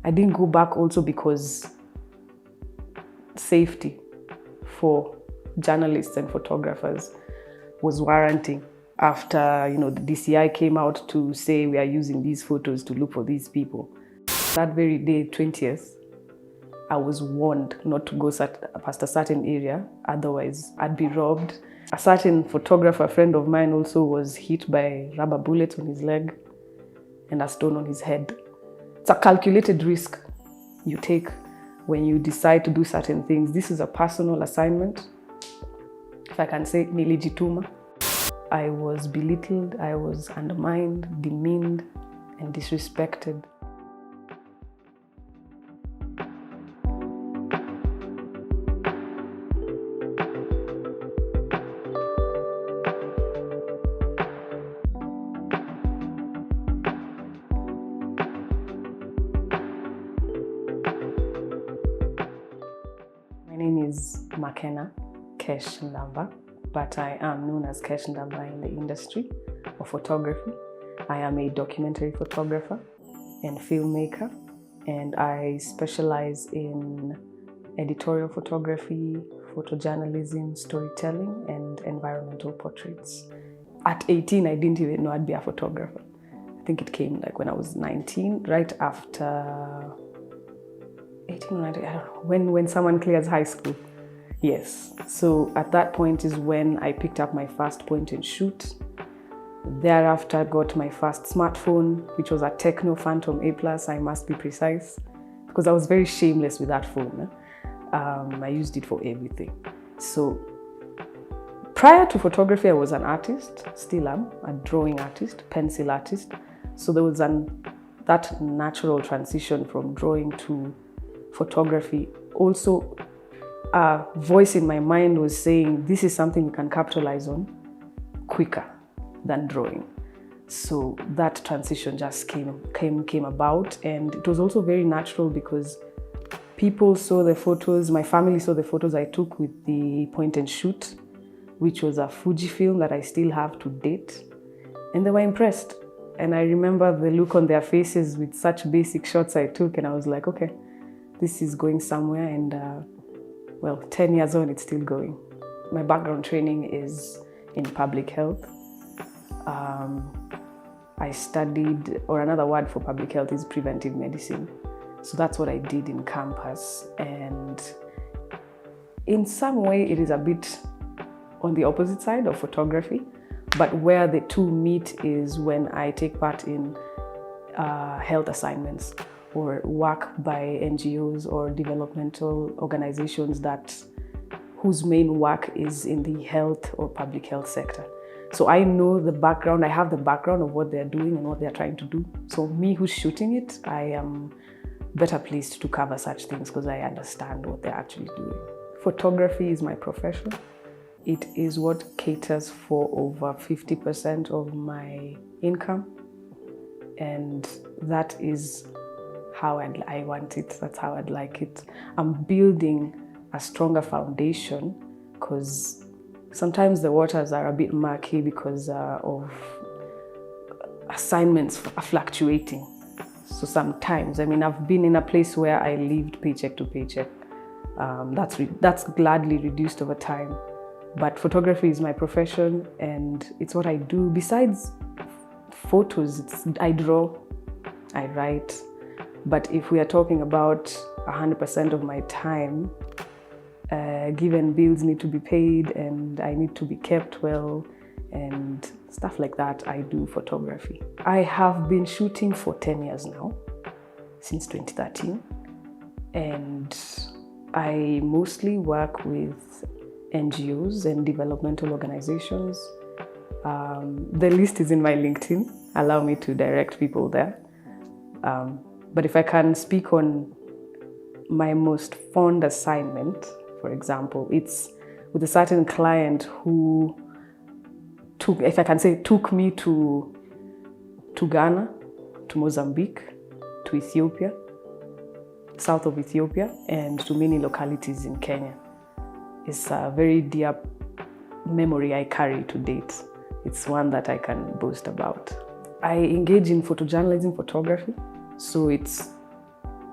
I didn't go back also because safety for journalists and photographers was warranting. After the DCI came out to say we are using these photos to look for these people. That very day, 20th, I was warned not to go past a certain area, otherwise I'd be robbed. A certain photographer friend of mine also was hit by rubber bullets on his leg and a stone on his head. It's a calculated risk you take when you decide to do certain things. This is a personal assignment, if I can say, nilijituma. I was belittled, I was undermined, demeaned, and disrespected. My name is Makenna Kesh Nthamba, but I am known as Kesh Nthamba in the industry of photography. I am a documentary photographer and filmmaker, and I specialize in editorial photography, photojournalism, storytelling, and environmental portraits. At 18, I didn't even know I'd be a photographer. I think it came like when I was 19, right after 18 or 19, I don't know, when someone clears high school. Yes, so at that point is when I picked up my first point and shoot. Thereafter, I got my first smartphone, which was a Techno Phantom A+, I must be precise, because I was very shameless with that phone. I used it for everything. So prior to photography, I was an artist, still am, a drawing artist, pencil artist. So there was that natural transition from drawing to photography. Also, a voice in my mind was saying, this is something you can capitalize on quicker than drawing. So that transition just came about, and it was also very natural because people saw the photos, my family saw the photos I took with the point and shoot, which was a Fujifilm that I still have to date, and they were impressed. And I remember the look on their faces with such basic shots I took, and I was like, okay, this is going somewhere, and well, 10 years on, it's still going. My background training is in public health. I studied, or another word for public health is preventive medicine. So that's what I did in campus. And in some way, it is a bit on the opposite side of photography, but where the two meet is when I take part in health assignments or work by NGOs or developmental organizations whose main work is in the health or public health sector. So I know the background, I have the background of what they're doing and what they're trying to do. So me who's shooting it, I am better pleased to cover such things because I understand what they're actually doing. Photography is my profession. It is what caters for over 50% of my income. And that is how I want it, that's how I'd like it. I'm building a stronger foundation because sometimes the waters are a bit murky because of assignments are fluctuating. So sometimes, I've been in a place where I lived paycheck to paycheck. That's gladly reduced over time. But photography is my profession and it's what I do. Besides photos, I draw, I write. But if we are talking about 100% of my time, given bills need to be paid and I need to be kept well and stuff like that, I do photography. I have been shooting for 10 years now, since 2013. And I mostly work with NGOs and developmental organizations. The list is in my LinkedIn. Allow me to direct people there. But if I can speak on my most fond assignment, for example, it's with a certain client who took me to Ghana, to Mozambique, to Ethiopia, south of Ethiopia, and to many localities in Kenya. It's a very dear memory I carry to date. It's one that I can boast about. I engage in photojournalism photography. So it's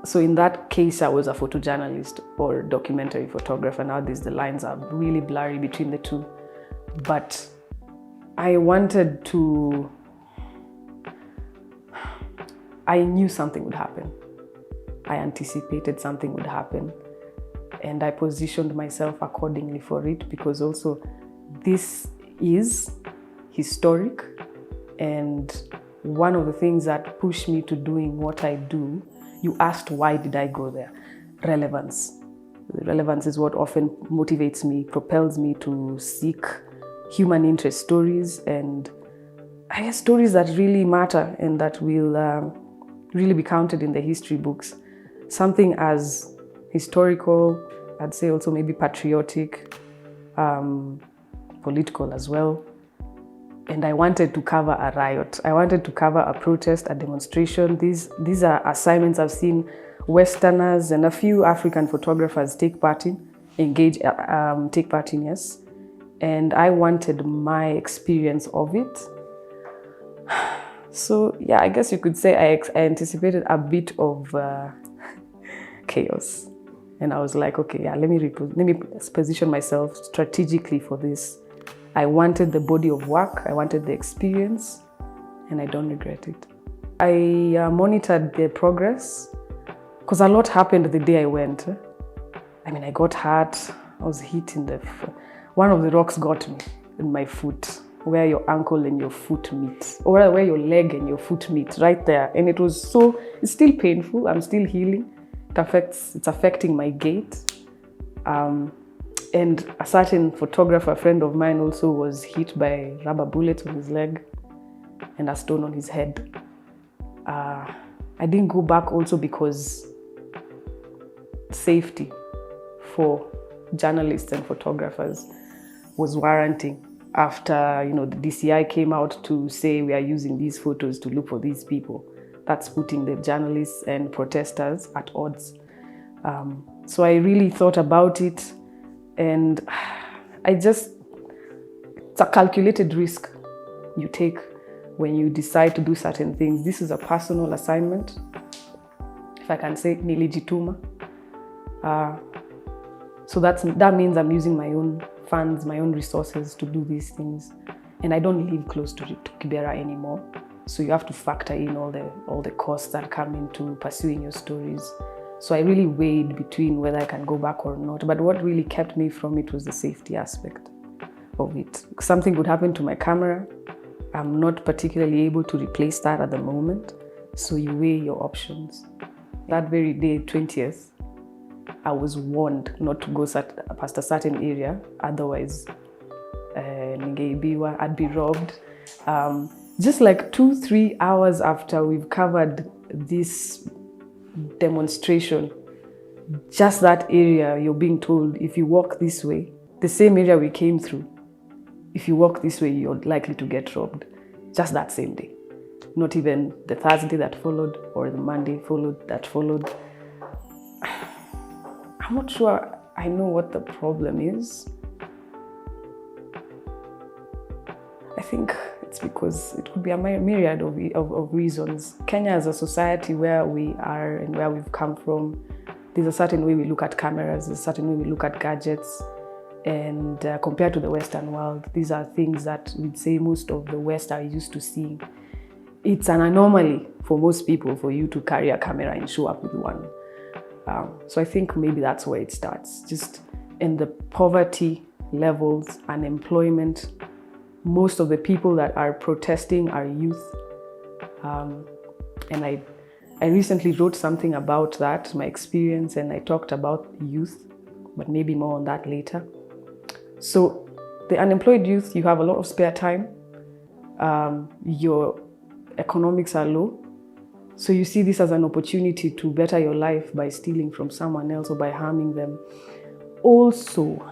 So in that case, I was a photojournalist or documentary photographer. Nowadays, the lines are really blurry between the two. But I knew something would happen. I anticipated something would happen. And I positioned myself accordingly for it, because also this is historic. And one of the things that pushed me to doing what I do, you asked why did I go there? Relevance. Relevance is what often motivates me, propels me to seek human interest stories, and I guess stories that really matter and that will really be counted in the history books. Something as historical, I'd say also maybe patriotic, political as well. And I wanted to cover a riot. I wanted to cover a protest, a demonstration. These are assignments I've seen Westerners and a few African photographers take part in, yes. And I wanted my experience of it. So yeah, I guess you could say I anticipated a bit of chaos. And I was like, okay, yeah, let me position myself strategically for this. I wanted the body of work, I wanted the experience, and I don't regret it. I monitored the progress, because a lot happened the day I went. I mean, I got hurt, I was hit in one of the rocks got me in my foot, where your ankle and your foot meet, or where your leg and your foot meet, right there. And it's still painful, I'm still healing. It's affecting my gait. And a certain photographer, a friend of mine, also was hit by rubber bullets on his leg and a stone on his head. I didn't go back also because safety for journalists and photographers was warranting. After the DCI came out to say we are using these photos to look for these people, that's putting the journalists and protesters at odds. So I really thought about it. And it's a calculated risk you take when you decide to do certain things. This is a personal assignment, if I can say, nilijituma. So that means I'm using my own funds, my own resources to do these things. And I don't live close to Kibera anymore. So you have to factor in all the costs that come into pursuing your stories. So I really weighed between whether I can go back or not. But what really kept me from it was the safety aspect of it. Something would happen to my camera. I'm not particularly able to replace that at the moment. So you weigh your options. That very day, 20th, I was warned not to go past a certain area. Otherwise, I'd be robbed. Just like 2-3 hours after we've covered this demonstration, just that area, you're being told, if you walk this way, the same area we came through, if you walk this way, you're likely to get robbed. Just that same day. Not even the Thursday that followed or the Monday that followed. I'm not sure I know what the problem is. I think it's because it could be a myriad of reasons. Kenya is a society where we are and where we've come from. There's a certain way we look at cameras, there's a certain way we look at gadgets. And compared to the Western world, these are things that we'd say most of the West are used to seeing. It's an anomaly for most people for you to carry a camera and show up with one. So I think maybe that's where it starts. Just in the poverty levels, unemployment. Most of the people that are protesting are youth. And I recently wrote something about that, my experience, and I talked about youth, but maybe more on that later. So the unemployed youth, you have a lot of spare time. Your economics are low. So you see this as an opportunity to better your life by stealing from someone else or by harming them. Also,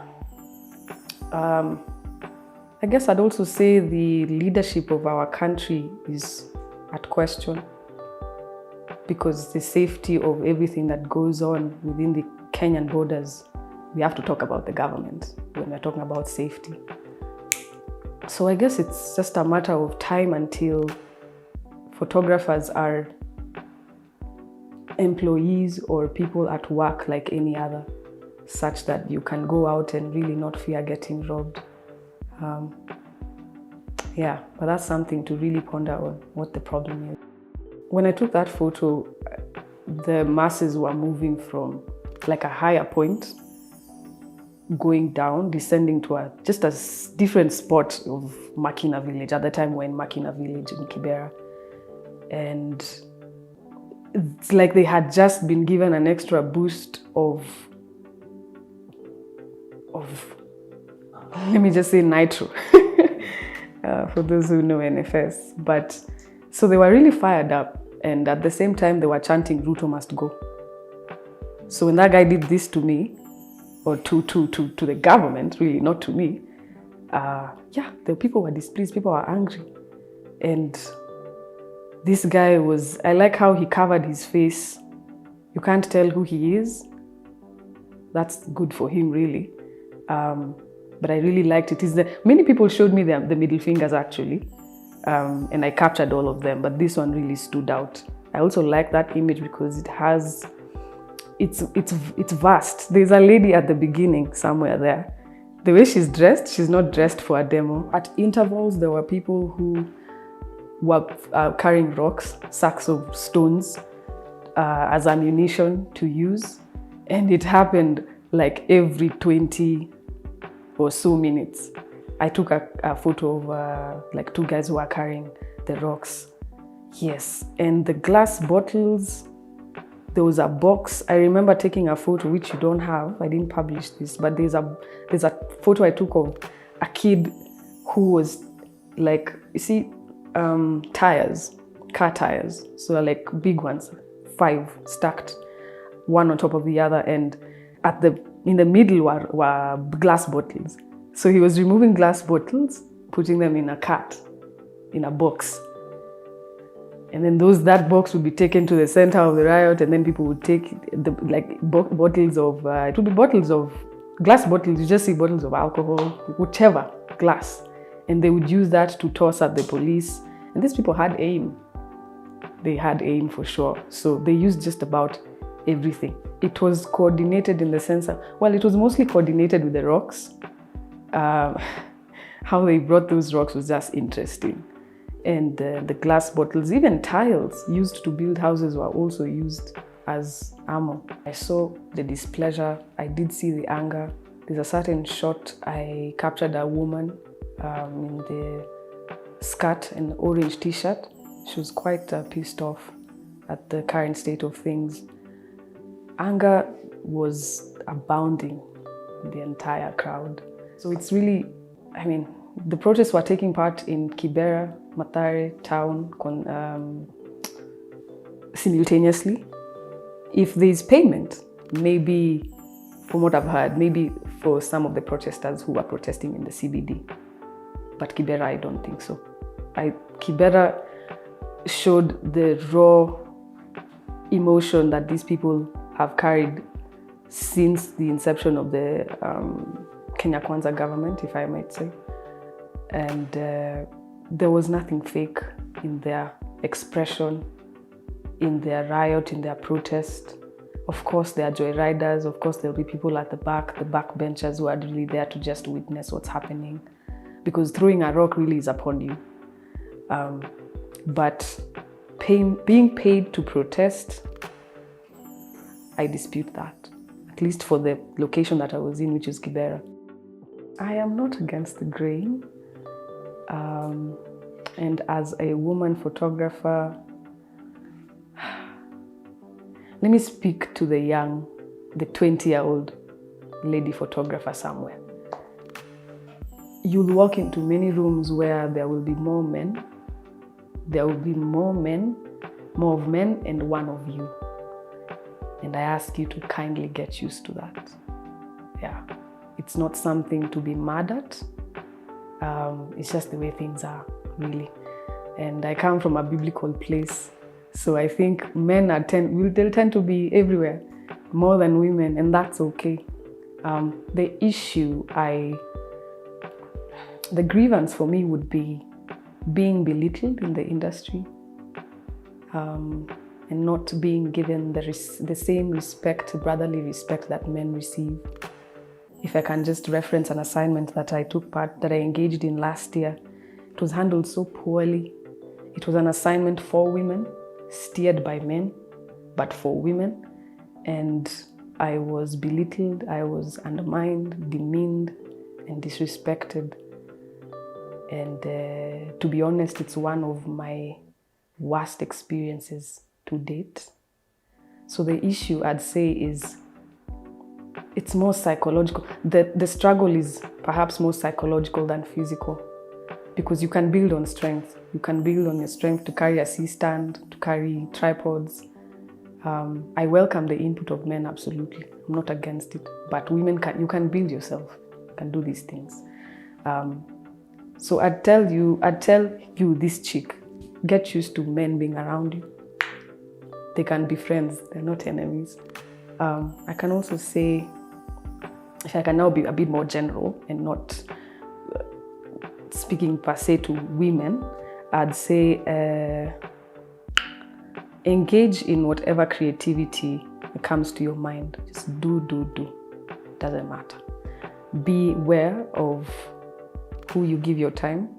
I guess I'd also say the leadership of our country is at question, because the safety of everything that goes on within the Kenyan borders, we have to talk about the government when we're talking about safety. So I guess it's just a matter of time until photographers are employees or people at work like any other, such that you can go out and really not fear getting robbed. Yeah, but that's something to really ponder on, what the problem is. When I took that photo, the masses were moving from like a higher point, going down, descending to just a different spot of Makenna village. At the time we're in Makenna village in Kibera. And it's like they had just been given an extra boost of let me just say nitro, for those who know NFS. But so they were really fired up, and at the same time they were chanting Ruto must go. So when that guy did this to me, or to the government, really, not to me, yeah, the people were displeased, people were angry. And this guy was, I like how he covered his face. You can't tell who he is. That's good for him, really. But I really liked it. Many people showed me the middle fingers, actually. And I captured all of them, but this one really stood out. I also like that image because it has, it's vast. There's a lady at the beginning somewhere there. The way she's dressed, she's not dressed for a demo. At intervals, there were people who were carrying rocks, sacks of stones as ammunition to use. And it happened like every 20 or so minutes. I took a photo of like two guys who were carrying the rocks. Yes, and the glass bottles, there was a box. I remember taking a photo, which you don't have. I didn't publish this, but there's a photo I took of a kid who was like, you see, tires, car tires. So like big ones, 5 stacked, one on top of the other, and in the middle were glass bottles. So he was removing glass bottles, putting them in a cart, in a box. And then that box would be taken to the center of the riot, and then people would take bottles of, it would be bottles of, glass bottles, you just see bottles of alcohol, whichever, glass. And they would use that to toss at the police. And these people had aim. They had aim for sure. So they used just about everything. It was coordinated in the sense of, well, it was mostly coordinated with the rocks. How they brought those rocks was just interesting. And the glass bottles, even tiles used to build houses were also used as ammo. I saw the displeasure, I did see the anger. There's a certain shot, I captured a woman in the skirt and orange t-shirt. She was quite pissed off at the current state of things. Anger was abounding in the entire crowd. So it's really, I mean, the protests were taking part in Kibera, Mathare town simultaneously. If there's payment, maybe, from what I've heard, maybe for some of the protesters who were protesting in the CBD. But Kibera, I don't think so. Kibera showed the raw emotion that these people have carried since the inception of the Kenya Kwanza government, if I might say. And there was nothing fake in their expression, in their riot, in their protest. Of course, there are joyriders. Of course, there'll be people at the backbenchers who are really there to just witness what's happening. Because throwing a rock really is upon you. But being paid to protest, I dispute that. At least for the location that I was in, which is Kibera. I am not against the grain. And as a woman photographer, let me speak to the 20-year-old lady photographer somewhere. You'll walk into many rooms where there will be more men. There will be more of men and one of you. And I ask you to kindly get used to that. Yeah, it's not something to be mad at. It's just the way things are, really. And I come from a biblical place, so I think men they'll tend to be everywhere, more than women, and that's okay. The issue, the grievance for me would be being belittled in the industry, and and not being given the same respect, brotherly respect that men receive. If I can just reference an assignment that I engaged in last year, it was handled so poorly. It was an assignment for women, steered by men, but for women. And I was belittled, I was undermined, demeaned, and disrespected. And to be honest, it's one of my worst experiences to date. So the issue, I'd say, is it's more psychological. The struggle is perhaps more psychological than physical, because you can build on strength. You can build on your strength to carry a C-stand, to carry tripods. I welcome the input of men, absolutely. I'm not against it. But women, you can build yourself. You can do these things. So I'd tell you, this chick, get used to men being around you. They can be friends, they're not enemies. I can also say, if I can now be a bit more general and not speaking per se to women, I'd say engage in whatever creativity comes to your mind. Just do. Doesn't matter. Be aware of who you give your time,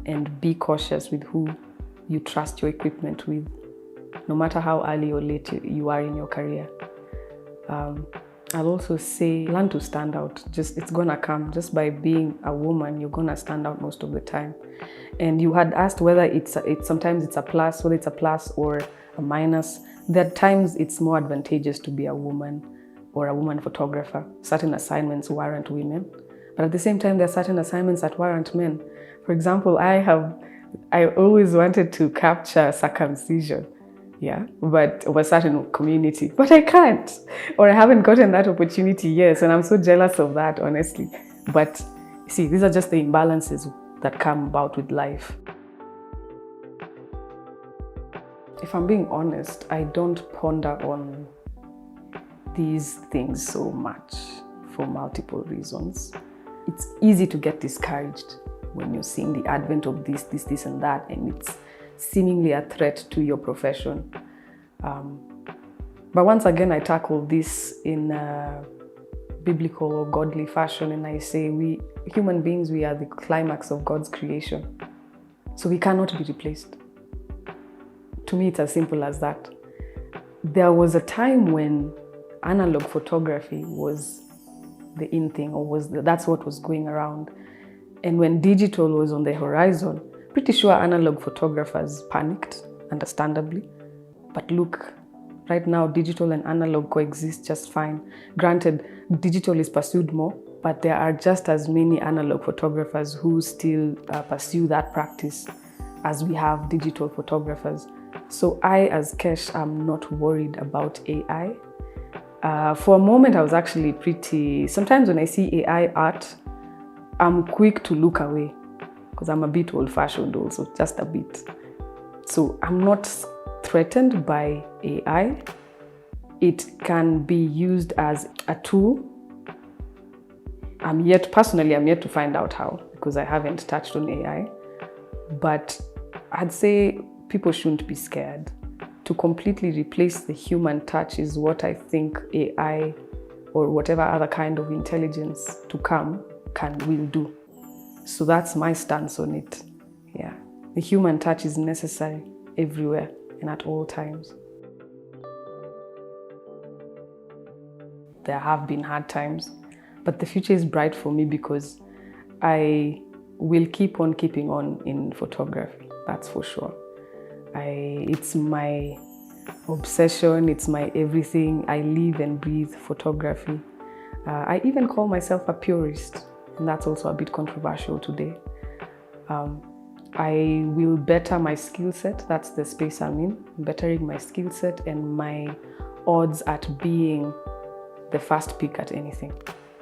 and be cautious with who you trust your equipment with, no matter how early or late you are in your career. I'll also say, learn to stand out. It's gonna come. Just by being a woman, you're gonna stand out most of the time. And you had asked whether sometimes it's a plus, whether it's a plus or a minus. There are times it's more advantageous to be a woman or a woman photographer. Certain assignments warrant women, but at the same time, there are certain assignments that warrant men. For example, I always wanted to capture circumcision. Yeah, but of a certain community, but I can't, or I haven't gotten that opportunity yet, and I'm so jealous of that, honestly. But see, these are just the imbalances that come about with life. If I'm being honest, I don't ponder on these things so much for multiple reasons. It's easy to get discouraged when you're seeing the advent of this and that, and it's seemingly a threat to your profession. But once again, I tackle this in a biblical or godly fashion, and I say we human beings, we are the climax of God's creation. So we cannot be replaced. To me, it's as simple as that. There was a time when analog photography was the in thing, or that's what was going around. And when digital was on the horizon, pretty sure analog photographers panicked, understandably. But look, right now, digital and analog coexist just fine. Granted, digital is pursued more, but there are just as many analog photographers who still pursue that practice as we have digital photographers. So I, as Kesh, am not worried about AI. For a moment, I was actually sometimes when I see AI art, I'm quick to look away, because I'm a bit old-fashioned also, just a bit. So I'm not threatened by AI. It can be used as a tool. Personally, I'm yet to find out how, because I haven't touched on AI. But I'd say people shouldn't be scared. To completely replace the human touch is what I think AI or whatever other kind of intelligence to come will do. So that's my stance on it. Yeah, the human touch is necessary everywhere and at all times. There have been hard times, but the future is bright for me because I will keep on keeping on in photography, that's for sure. It's my obsession, it's my everything. I live and breathe photography. I even call myself a purist, and that's also a bit controversial today. I will better my skill set. That's the space I'm in, bettering my skill set and my odds at being the first pick at anything.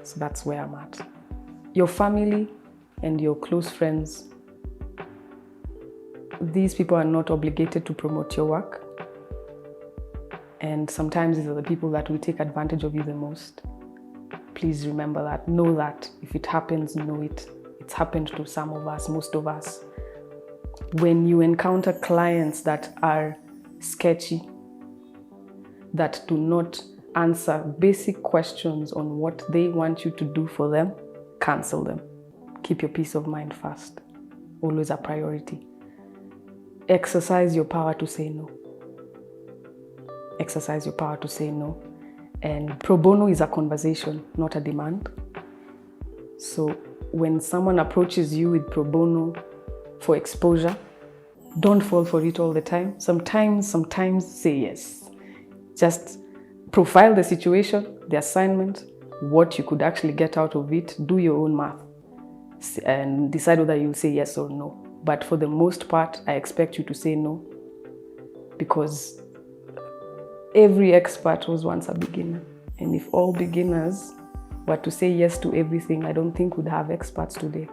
So that's where I'm at. Your family and your close friends, these people are not obligated to promote your work. And sometimes these are the people that will take advantage of you the most. Please remember that. Know that. If it happens, know it. It's happened to some of us, most of us. When you encounter clients that are sketchy, that do not answer basic questions on what they want you to do for them, cancel them. Keep your peace of mind first. Always a priority. Exercise your power to say no. Exercise your power to say no. And pro bono is a conversation, not a demand. So when someone approaches you with pro bono for exposure, don't fall for it all the time. Sometimes say yes. Just profile the situation, the assignment, what you could actually get out of it, do your own math, and decide whether you'll say yes or no. But for the most part, I expect you to say no, because every expert was once a beginner. And if all beginners were to say yes to everything, I don't think we'd have experts today.